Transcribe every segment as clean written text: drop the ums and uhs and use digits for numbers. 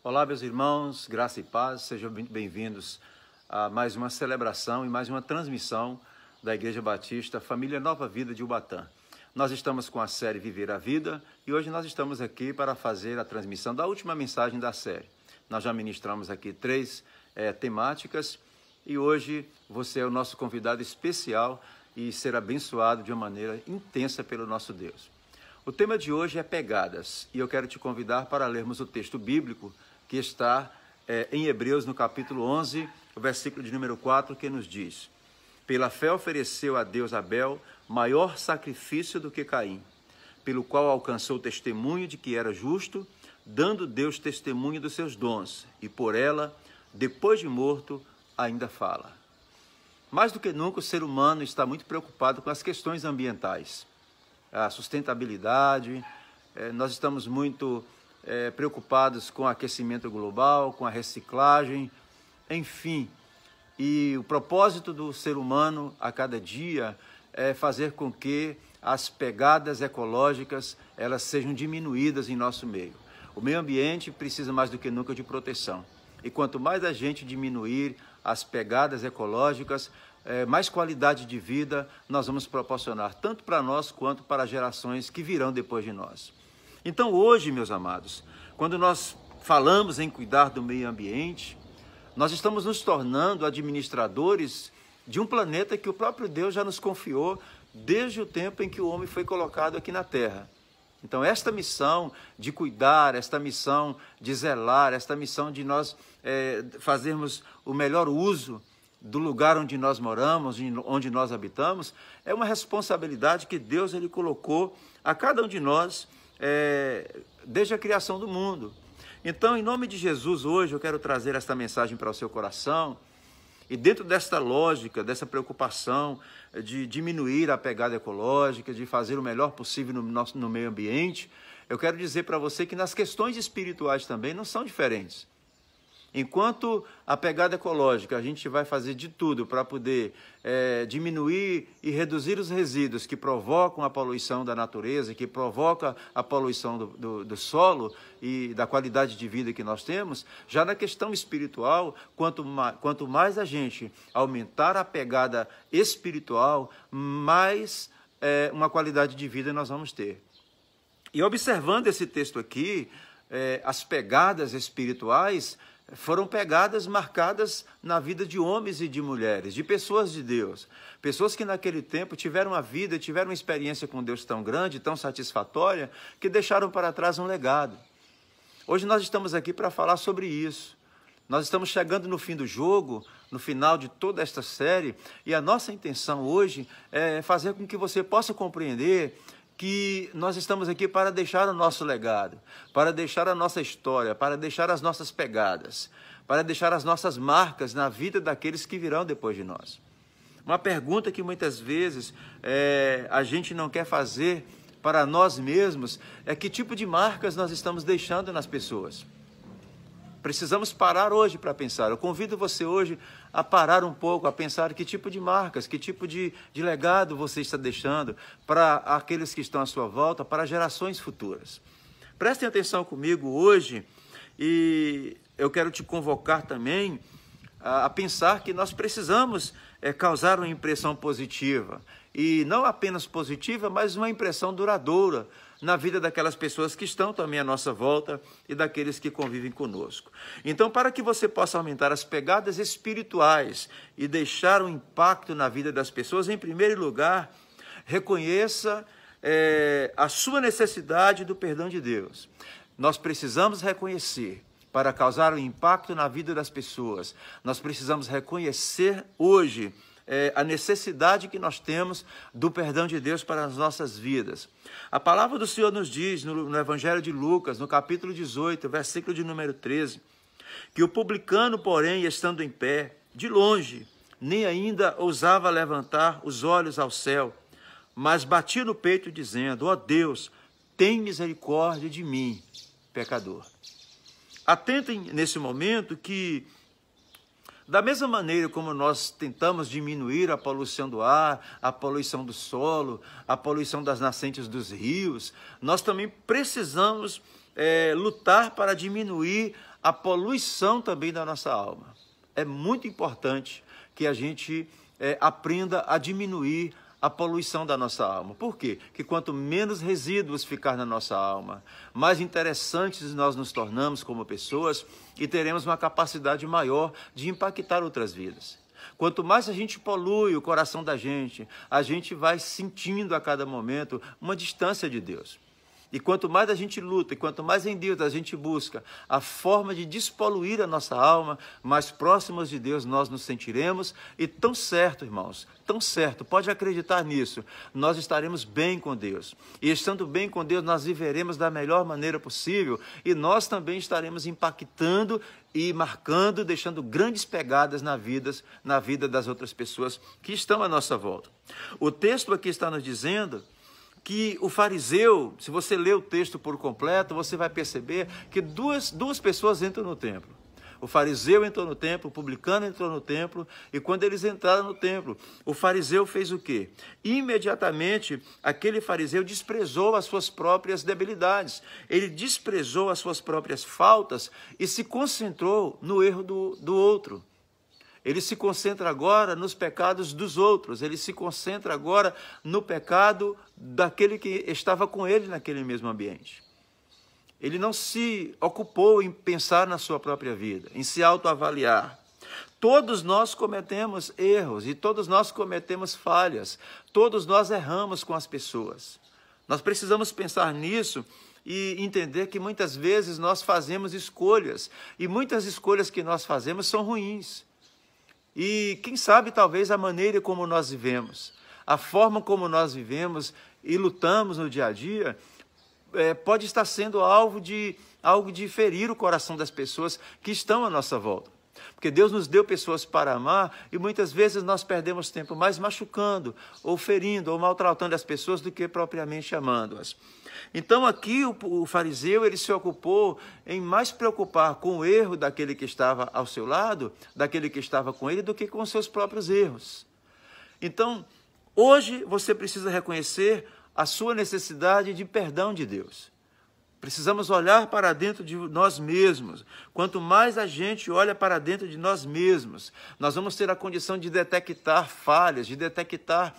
Olá, meus irmãos, graça e paz, sejam muito bem-vindos a mais uma celebração e mais uma transmissão da Igreja Batista Família Nova Vida de Ubatã. Nós estamos com a série Viver a Vida e hoje nós estamos aqui para fazer a transmissão da última mensagem da série. Nós já ministramos aqui três temáticas e hoje você é o nosso convidado especial e ser abençoado de uma maneira intensa pelo nosso Deus. O tema de hoje é pegadas e eu quero te convidar para lermos o texto bíblico que está em Hebreus, no capítulo 11, o versículo de número 4, que nos diz: pela fé ofereceu a Deus Abel maior sacrifício do que Caim, pelo qual alcançou o testemunho de que era justo, dando Deus testemunho dos seus dons, e por ela, depois de morto, ainda fala. Mais do que nunca, o ser humano está muito preocupado com as questões ambientais, a sustentabilidade. Nós estamos muito preocupados com o aquecimento global, com a reciclagem, enfim. E o propósito do ser humano a cada dia é fazer com que as pegadas ecológicas elas sejam diminuídas em nosso meio. O meio ambiente precisa mais do que nunca de proteção. E quanto mais a gente diminuir as pegadas ecológicas, mais qualidade de vida nós vamos proporcionar, tanto para nós quanto para gerações que virão depois de nós. Então hoje, meus amados, quando nós falamos em cuidar do meio ambiente, nós estamos nos tornando administradores de um planeta que o próprio Deus já nos confiou desde o tempo em que o homem foi colocado aqui na Terra. Então esta missão de cuidar, esta missão de zelar, esta missão de nós fazermos o melhor uso do lugar onde nós moramos, onde nós habitamos, é uma responsabilidade que Deus ele colocou a cada um de nós desde a criação do mundo. Então, em nome de Jesus, hoje eu quero trazer esta mensagem para o seu coração e dentro desta lógica, dessa preocupação de diminuir a pegada ecológica, de fazer o melhor possível no meio ambiente, eu quero dizer para você que nas questões espirituais também não são diferentes. Enquanto a pegada ecológica, a gente vai fazer de tudo para poder diminuir e reduzir os resíduos que provocam a poluição da natureza, que provocam a poluição do solo e da qualidade de vida que nós temos, já na questão espiritual, quanto mais a gente aumentar a pegada espiritual, mais uma qualidade de vida nós vamos ter. E observando esse texto aqui, as pegadas espirituais foram pegadas marcadas na vida de homens e de mulheres, de pessoas de Deus. Pessoas que naquele tempo tiveram uma vida, tiveram uma experiência com Deus tão grande, tão satisfatória, que deixaram para trás um legado. Hoje nós estamos aqui para falar sobre isso. Nós estamos chegando no fim do jogo, no final de toda esta série, e a nossa intenção hoje é fazer com que você possa compreender que nós estamos aqui para deixar o nosso legado, para deixar a nossa história, para deixar as nossas pegadas, para deixar as nossas marcas na vida daqueles que virão depois de nós. Uma pergunta que muitas vezes a gente não quer fazer para nós mesmos é que tipo de marcas nós estamos deixando nas pessoas. Precisamos parar hoje para pensar. Eu convido você hoje a parar um pouco, a pensar que tipo de marcas, que tipo de legado você está deixando para aqueles que estão à sua volta, para gerações futuras. Prestem atenção comigo hoje e eu quero te convocar também a pensar que nós precisamos causar uma impressão positiva. E não apenas positiva, mas uma impressão duradoura na vida daquelas pessoas que estão também à nossa volta e daqueles que convivem conosco. Então, para que você possa aumentar as pegadas espirituais e deixar um impacto na vida das pessoas, em primeiro lugar, reconheça a sua necessidade do perdão de Deus. Nós precisamos reconhecer, para causar um impacto na vida das pessoas, nós precisamos reconhecer hoje a necessidade que nós temos do perdão de Deus para as nossas vidas. A palavra do Senhor nos diz no Evangelho de Lucas, no capítulo 18, versículo de número 13, que o publicano, porém, estando em pé, de longe, nem ainda ousava levantar os olhos ao céu, mas batia no peito dizendo: ó Deus, tem misericórdia de mim, pecador. Atentem nesse momento que da mesma maneira como nós tentamos diminuir a poluição do ar, a poluição do solo, a poluição das nascentes dos rios, nós também precisamos lutar para diminuir a poluição também da nossa alma. É muito importante que a gente aprenda a diminuir a poluição da nossa alma. Por quê? Que quanto menos resíduos ficar na nossa alma, mais interessantes nós nos tornamos como pessoas e teremos uma capacidade maior de impactar outras vidas. Quanto mais a gente polui o coração da gente, a gente vai sentindo a cada momento uma distância de Deus. E quanto mais a gente luta, e quanto mais em Deus a gente busca a forma de despoluir a nossa alma, mais próximos de Deus nós nos sentiremos. E tão certo, irmãos, tão certo, pode acreditar nisso, nós estaremos bem com Deus. E estando bem com Deus, nós viveremos da melhor maneira possível. E nós também estaremos impactando e marcando, deixando grandes pegadas na vida das outras pessoas que estão à nossa volta. O texto aqui está nos dizendo que o fariseu, se você ler o texto por completo, você vai perceber que duas pessoas entram no templo. O fariseu entrou no templo, o publicano entrou no templo, e quando eles entraram no templo, o fariseu fez o quê? Imediatamente, aquele fariseu desprezou as suas próprias debilidades, ele desprezou as suas próprias faltas e se concentrou no erro do outro. Ele se concentra agora nos pecados dos outros, ele se concentra agora no pecado daquele que estava com ele naquele mesmo ambiente. Ele não se ocupou em pensar na sua própria vida, em se autoavaliar. Todos nós cometemos erros e todos nós cometemos falhas, todos nós erramos com as pessoas. Nós precisamos pensar nisso e entender que muitas vezes nós fazemos escolhas, e muitas escolhas que nós fazemos são ruins. E quem sabe talvez a maneira como nós vivemos, a forma como nós vivemos e lutamos no dia a dia, pode estar sendo algo de ferir o coração das pessoas que estão à nossa volta. Porque Deus nos deu pessoas para amar e muitas vezes nós perdemos tempo mais machucando, ou ferindo, ou maltratando as pessoas do que propriamente amando-as. Então aqui o fariseu ele se ocupou em mais preocupar com o erro daquele que estava ao seu lado, daquele que estava com ele, do que com os seus próprios erros. Então, hoje você precisa reconhecer a sua necessidade de perdão de Deus. Precisamos olhar para dentro de nós mesmos. Quanto mais a gente olha para dentro de nós mesmos, nós vamos ter a condição de detectar falhas, de detectar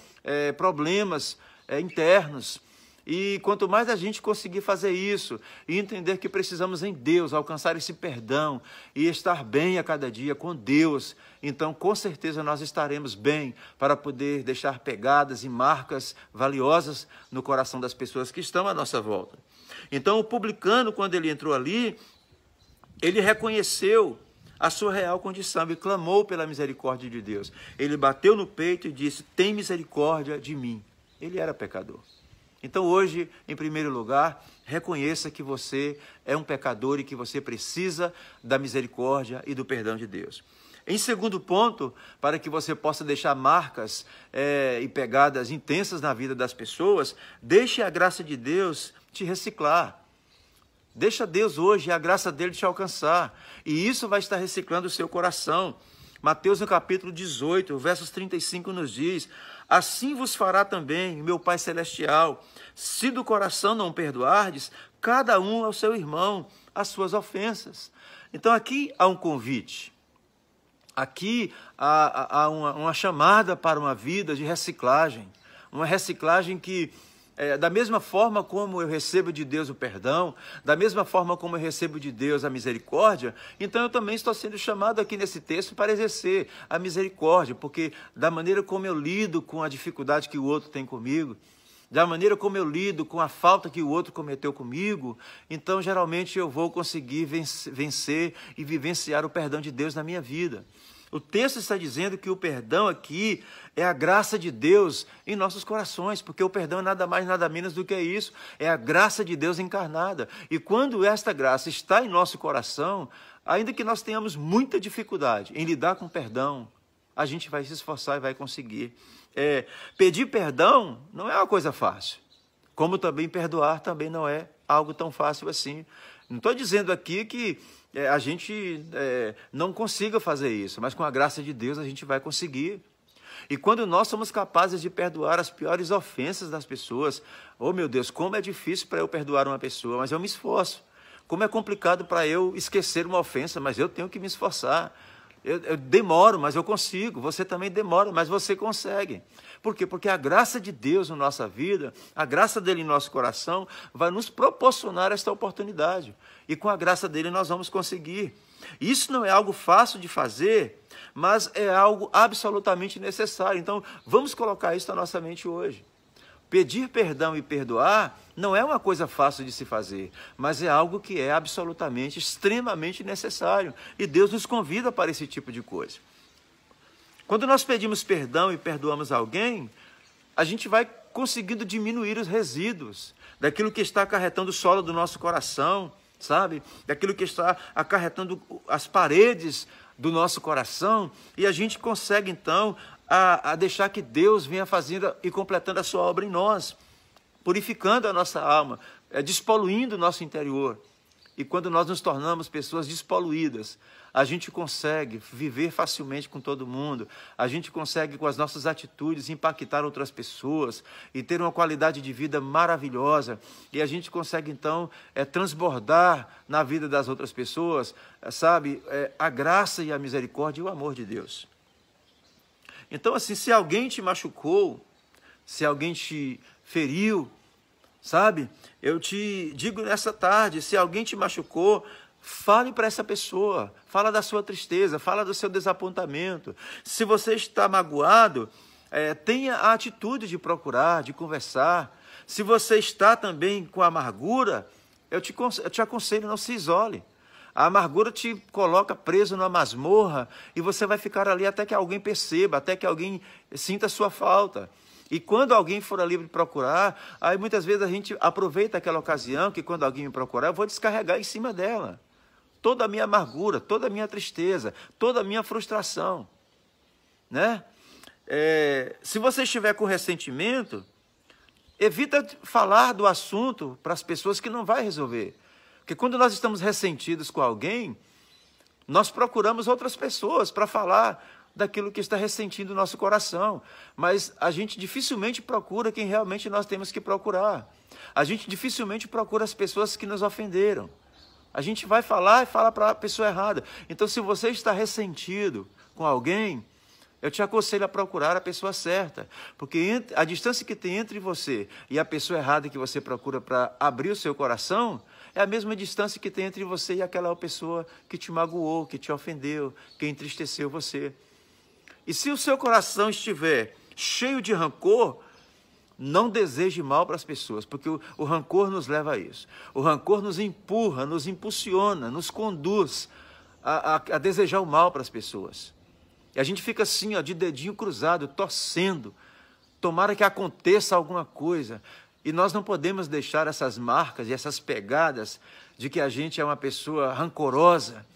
problemas internos. E quanto mais a gente conseguir fazer isso e entender que precisamos em Deus alcançar esse perdão e estar bem a cada dia com Deus, então com certeza nós estaremos bem para poder deixar pegadas e marcas valiosas no coração das pessoas que estão à nossa volta. Então o publicano, quando ele entrou ali, ele reconheceu a sua real condição e clamou pela misericórdia de Deus. Ele bateu no peito e disse: tem misericórdia de mim. Ele era pecador. Então hoje, em primeiro lugar, reconheça que você é um pecador e que você precisa da misericórdia e do perdão de Deus. Em segundo ponto, para que você possa deixar marcas e pegadas intensas na vida das pessoas, deixe a graça de Deus te reciclar. Deixa Deus hoje, a graça dele te alcançar. E isso vai estar reciclando o seu coração. Mateus, no capítulo 18, versos 35, nos diz: assim vos fará também meu Pai Celestial, se do coração não perdoardes, cada um ao seu irmão, as suas ofensas. Então aqui há um convite. Aqui há uma chamada para uma vida de reciclagem. Uma reciclagem que, da mesma forma como eu recebo de Deus o perdão, da mesma forma como eu recebo de Deus a misericórdia, então eu também estou sendo chamado aqui nesse texto para exercer a misericórdia, porque da maneira como eu lido com a dificuldade que o outro tem comigo, da maneira como eu lido com a falta que o outro cometeu comigo, então geralmente eu vou conseguir vencer e vivenciar o perdão de Deus na minha vida. O texto está dizendo que o perdão aqui é a graça de Deus em nossos corações, porque o perdão é nada mais, nada menos do que isso, é a graça de Deus encarnada. E quando esta graça está em nosso coração, ainda que nós tenhamos muita dificuldade em lidar com perdão, a gente vai se esforçar e vai conseguir. Pedir perdão não é uma coisa fácil, como também perdoar também não é algo tão fácil assim. Não estou dizendo aqui que a gente não consiga fazer isso, mas com a graça de Deus a gente vai conseguir. E quando nós somos capazes de perdoar as piores ofensas das pessoas, oh meu Deus, como é difícil para eu perdoar uma pessoa, mas eu me esforço. Como é complicado para eu esquecer uma ofensa, mas eu tenho que me esforçar. Eu demoro, mas eu consigo. Você também demora, mas você consegue. Por quê? Porque a graça de Deus na nossa vida, a graça dele em nosso coração, vai nos proporcionar esta oportunidade. E com a graça dele nós vamos conseguir. Isso não é algo fácil de fazer, mas é algo absolutamente necessário. Então, vamos colocar isso na nossa mente hoje. Pedir perdão e perdoar não é uma coisa fácil de se fazer, mas é algo que é absolutamente, extremamente necessário. E Deus nos convida para esse tipo de coisa. Quando nós pedimos perdão e perdoamos alguém, a gente vai conseguindo diminuir os resíduos daquilo que está acarretando o solo do nosso coração, sabe? Daquilo que está acarretando as paredes do nosso coração, e a gente consegue então a deixar que Deus venha fazendo e completando a sua obra em nós, purificando a nossa alma, despoluindo o nosso interior. E quando nós nos tornamos pessoas despoluídas, a gente consegue viver facilmente com todo mundo, a gente consegue com as nossas atitudes impactar outras pessoas e ter uma qualidade de vida maravilhosa, e a gente consegue então transbordar na vida das outras pessoas, sabe, a graça e a misericórdia e o amor de Deus. Então, assim, se alguém te machucou, se alguém te feriu, sabe? Eu te digo nessa tarde, se alguém te machucou, fale para essa pessoa, fala da sua tristeza, fala do seu desapontamento. Se você está magoado, tenha a atitude de procurar, de conversar. Se você está também com amargura, eu te aconselho, não se isole. A amargura te coloca preso numa masmorra e você vai ficar ali até que alguém perceba, até que alguém sinta a sua falta. E quando alguém for ali me procurar, aí muitas vezes a gente aproveita aquela ocasião que quando alguém me procurar, eu vou descarregar em cima dela toda a minha amargura, toda a minha tristeza, toda a minha frustração, né? Se você estiver com ressentimento, evita falar do assunto para as pessoas que não vai resolver. Porque quando nós estamos ressentidos com alguém, nós procuramos outras pessoas para falar daquilo que está ressentindo o nosso coração. Mas a gente dificilmente procura quem realmente nós temos que procurar. A gente dificilmente procura as pessoas que nos ofenderam. A gente vai falar e fala para a pessoa errada. Então, se você está ressentido com alguém, eu te aconselho a procurar a pessoa certa. Porque a distância que tem entre você e a pessoa errada que você procura para abrir o seu coração é a mesma distância que tem entre você e aquela pessoa que te magoou, que te ofendeu, que entristeceu você. E se o seu coração estiver cheio de rancor, não deseje mal para as pessoas, porque o rancor nos leva a isso. O rancor nos empurra, nos impulsiona, nos conduz a desejar o mal para as pessoas. E a gente fica assim, de dedinho cruzado, torcendo. Tomara que aconteça alguma coisa. E nós não podemos deixar essas marcas e essas pegadas de que a gente é uma pessoa rancorosa.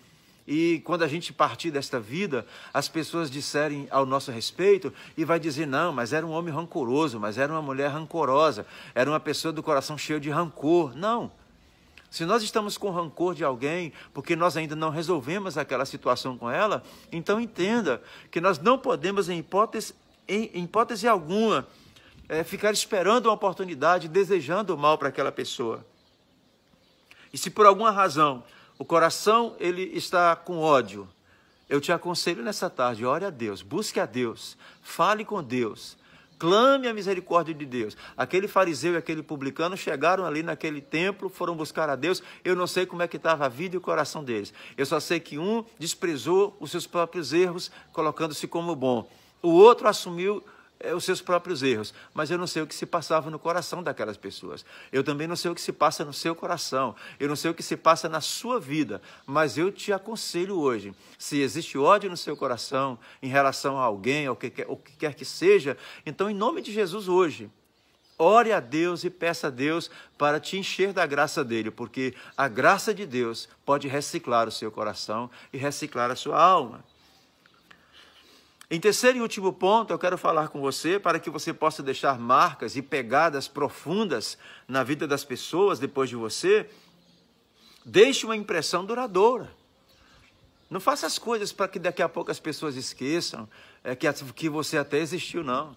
E quando a gente partir desta vida, as pessoas disserem ao nosso respeito e vai dizer, não, mas era um homem rancoroso, mas era uma mulher rancorosa, era uma pessoa do coração cheio de rancor. Não. Se nós estamos com rancor de alguém, porque nós ainda não resolvemos aquela situação com ela, então entenda que nós não podemos, em hipótese alguma, ficar esperando uma oportunidade, desejando o mal para aquela pessoa. E se por alguma razão o coração ele está com ódio, eu te aconselho nessa tarde, ore a Deus, busque a Deus, fale com Deus, clame a misericórdia de Deus. Aquele fariseu e aquele publicano chegaram ali naquele templo, foram buscar a Deus. Eu não sei como é que estava a vida e o coração deles. Eu só sei que um desprezou os seus próprios erros, colocando-se como bom. O outro assumiu os seus próprios erros, mas eu não sei o que se passava no coração daquelas pessoas. Eu também não sei o que se passa no seu coração, eu não sei o que se passa na sua vida, mas eu te aconselho hoje, se existe ódio no seu coração em relação a alguém, ou o que quer que seja, então em nome de Jesus hoje, ore a Deus e peça a Deus para te encher da graça dele, porque a graça de Deus pode reciclar o seu coração e reciclar a sua alma. Em terceiro e último ponto, eu quero falar com você para que você possa deixar marcas e pegadas profundas na vida das pessoas depois de você. Deixe uma impressão duradoura. Não faça as coisas para que daqui a pouco as pessoas esqueçam que você até existiu, não.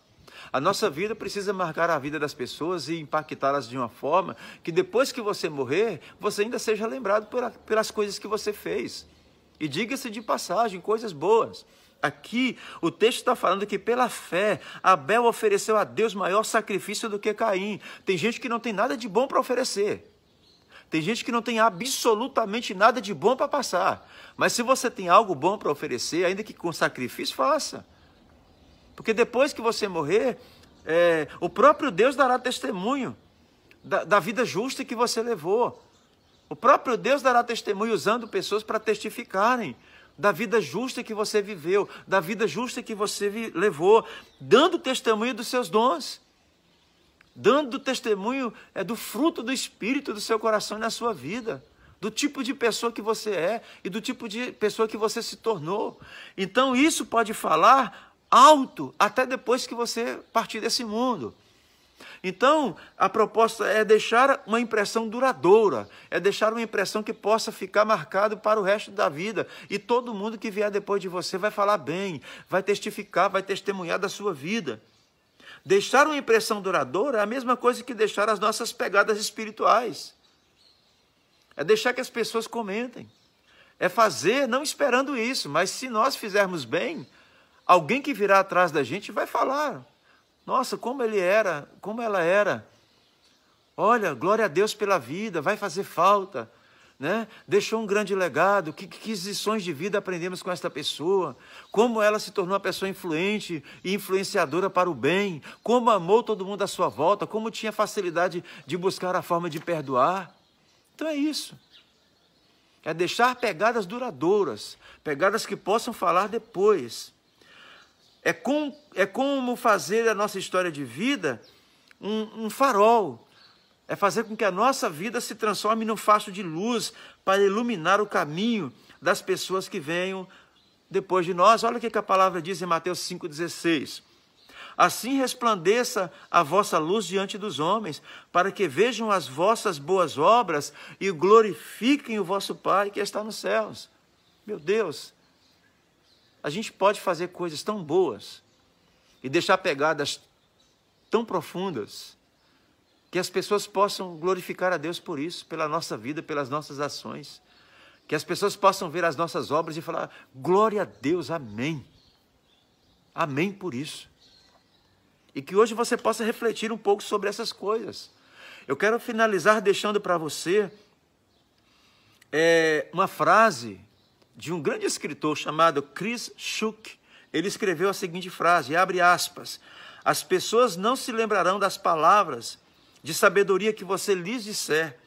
A nossa vida precisa marcar a vida das pessoas e impactá-las de uma forma que depois que você morrer, você ainda seja lembrado pelas coisas que você fez. E diga-se de passagem, coisas boas. Aqui o texto está falando que pela fé, Abel ofereceu a Deus maior sacrifício do que Caim. Tem gente que não tem nada de bom para oferecer. Tem gente que não tem absolutamente nada de bom para passar. Mas se você tem algo bom para oferecer, ainda que com sacrifício, faça. Porque depois que você morrer, o próprio Deus dará testemunho da vida justa que você levou. O próprio Deus dará testemunho usando pessoas para testificarem da vida justa que você viveu, da vida justa que você levou, dando testemunho dos seus dons. Dando testemunho do fruto do Espírito do seu coração e na sua vida, do tipo de pessoa que você é e do tipo de pessoa que você se tornou. Então isso pode falar alto até depois que você partir desse mundo. Então a proposta é deixar uma impressão duradoura, é deixar uma impressão que possa ficar marcado para o resto da vida. E todo mundo que vier depois de você vai falar bem, vai testificar, vai testemunhar da sua vida. Deixar uma impressão duradoura é a mesma coisa que deixar as nossas pegadas espirituais. É deixar que as pessoas comentem. É fazer não esperando isso, mas se nós fizermos bem, alguém que virá atrás da gente vai falar. Nossa, como ele era, como ela era. Olha, glória a Deus pela vida, vai fazer falta. Né? Deixou um grande legado, que lições de vida aprendemos com esta pessoa, como ela se tornou uma pessoa influente e influenciadora para o bem, como amou todo mundo à sua volta, como tinha facilidade de buscar a forma de perdoar. Então é isso, é deixar pegadas duradouras, pegadas que possam falar depois. É como fazer a nossa história de vida um farol. É fazer com que a nossa vida se transforme num facho de luz para iluminar o caminho das pessoas que venham depois de nós. Olha o que a palavra diz em Mateus 5,16. Assim resplandeça a vossa luz diante dos homens, para que vejam as vossas boas obras e glorifiquem o vosso Pai que está nos céus. Meu Deus, a gente pode fazer coisas tão boas e deixar pegadas tão profundas, que as pessoas possam glorificar a Deus por isso, pela nossa vida, pelas nossas ações. Que as pessoas possam ver as nossas obras e falar, glória a Deus, amém. Amém por isso. E que hoje você possa refletir um pouco sobre essas coisas. Eu quero finalizar deixando para você uma frase de um grande escritor chamado Chris Schuch. Ele escreveu a seguinte frase, abre aspas, as pessoas não se lembrarão das palavras de sabedoria que você lhes disser,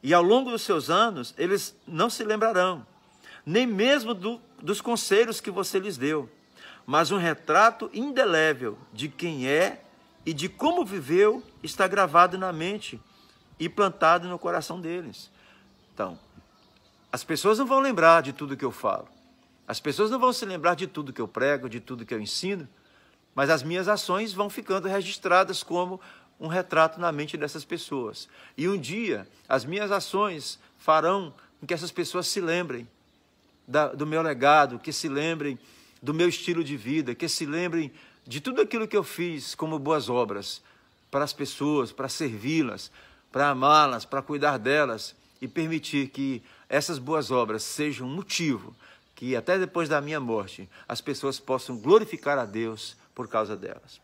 e ao longo dos seus anos, eles não se lembrarão, nem mesmo dos conselhos que você lhes deu, mas um retrato indelével de quem é e de como viveu está gravado na mente e plantado no coração deles. Então, as pessoas não vão lembrar de tudo que eu falo, as pessoas não vão se lembrar de tudo que eu prego, de tudo que eu ensino, mas as minhas ações vão ficando registradas como um retrato na mente dessas pessoas. E um dia, as minhas ações farão com que essas pessoas se lembrem do meu legado, que se lembrem do meu estilo de vida, que se lembrem de tudo aquilo que eu fiz como boas obras para as pessoas, para servi-las, para amá-las, para cuidar delas e permitir que essas boas obras sejam um motivo que até depois da minha morte as pessoas possam glorificar a Deus por causa delas.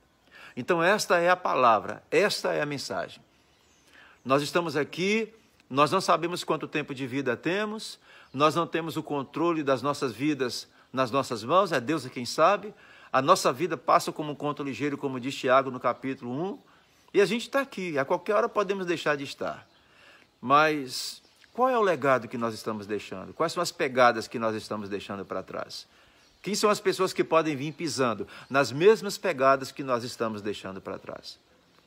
Então esta é a palavra, esta é a mensagem. Nós estamos aqui, nós não sabemos quanto tempo de vida temos, nós não temos o controle das nossas vidas nas nossas mãos, é Deus quem sabe. A nossa vida passa como um conto ligeiro, como diz Tiago no capítulo 1, e a gente está aqui, a qualquer hora podemos deixar de estar. Mas qual é o legado que nós estamos deixando? Quais são as pegadas que nós estamos deixando para trás? Quem são as pessoas que podem vir pisando nas mesmas pegadas que nós estamos deixando para trás?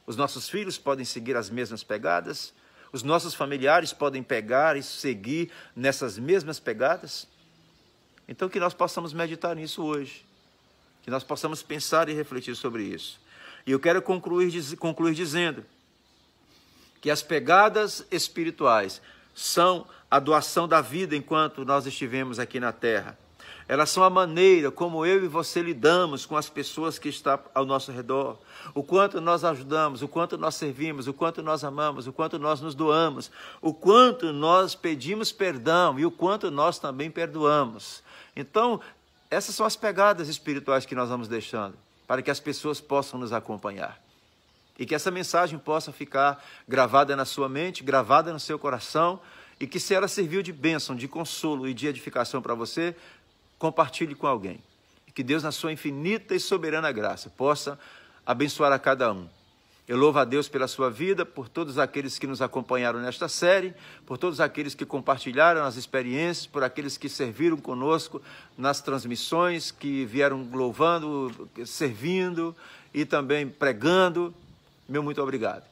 Os nossos filhos podem seguir as mesmas pegadas? Os nossos familiares podem pegar e seguir nessas mesmas pegadas? Então que nós possamos meditar nisso hoje, que nós possamos pensar e refletir sobre isso. E eu quero concluir dizendo que as pegadas espirituais são a doação da vida enquanto nós estivemos aqui na terra. Elas são a maneira como eu e você lidamos com as pessoas que estão ao nosso redor. O quanto nós ajudamos, o quanto nós servimos, o quanto nós amamos, o quanto nós nos doamos, o quanto nós pedimos perdão e o quanto nós também perdoamos. Então, essas são as pegadas espirituais que nós vamos deixando, para que as pessoas possam nos acompanhar. E que essa mensagem possa ficar gravada na sua mente, gravada no seu coração, e que se ela serviu de bênção, de consolo e de edificação para você, compartilhe com alguém. E que Deus, na sua infinita e soberana graça, possa abençoar a cada um. Eu louvo a Deus pela sua vida, por todos aqueles que nos acompanharam nesta série, por todos aqueles que compartilharam as experiências, por aqueles que serviram conosco nas transmissões, que vieram louvando, servindo e também pregando. Meu muito obrigado.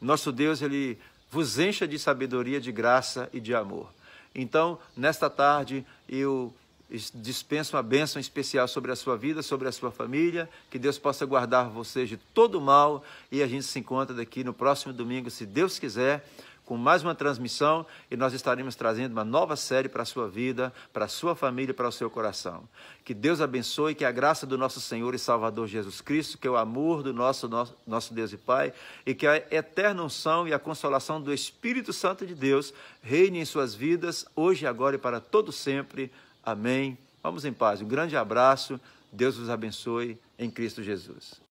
Nosso Deus, Ele vos encha de sabedoria, de graça e de amor. Então, nesta tarde, eu dispenso uma bênção especial sobre a sua vida, sobre a sua família, que Deus possa guardar vocês de todo mal, e a gente se encontra daqui no próximo domingo, se Deus quiser, com mais uma transmissão, e nós estaremos trazendo uma nova série para a sua vida, para a sua família, para o seu coração. Que Deus abençoe, que a graça do nosso Senhor e Salvador Jesus Cristo, que é o amor do nosso Deus e Pai, e que a eterna unção e a consolação do Espírito Santo de Deus reine em suas vidas, hoje, agora e para todo sempre. Amém. Vamos em paz. Um grande abraço. Deus vos abençoe em Cristo Jesus.